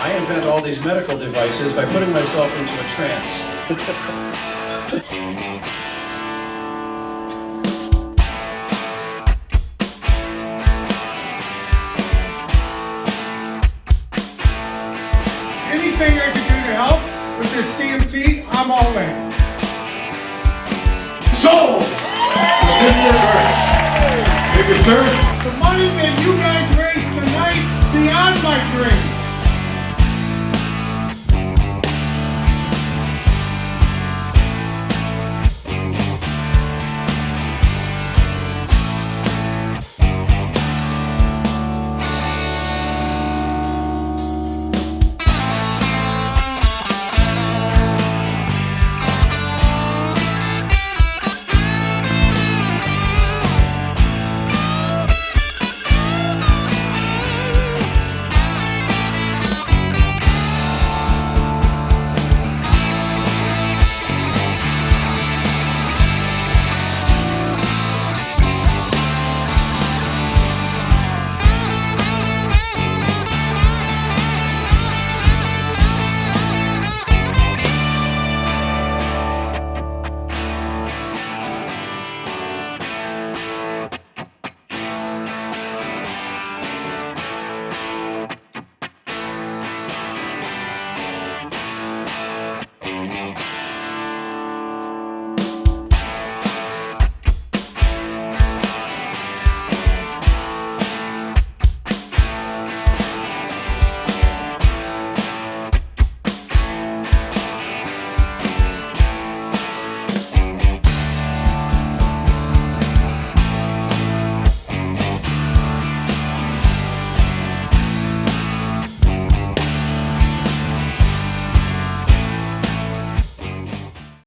I invent all these medical devices by putting myself into a trance. Anything I can do to help with this CMT, I'm all in. So, this works. Thank you, sir. The money that you guys raised tonight, beyond my dreams.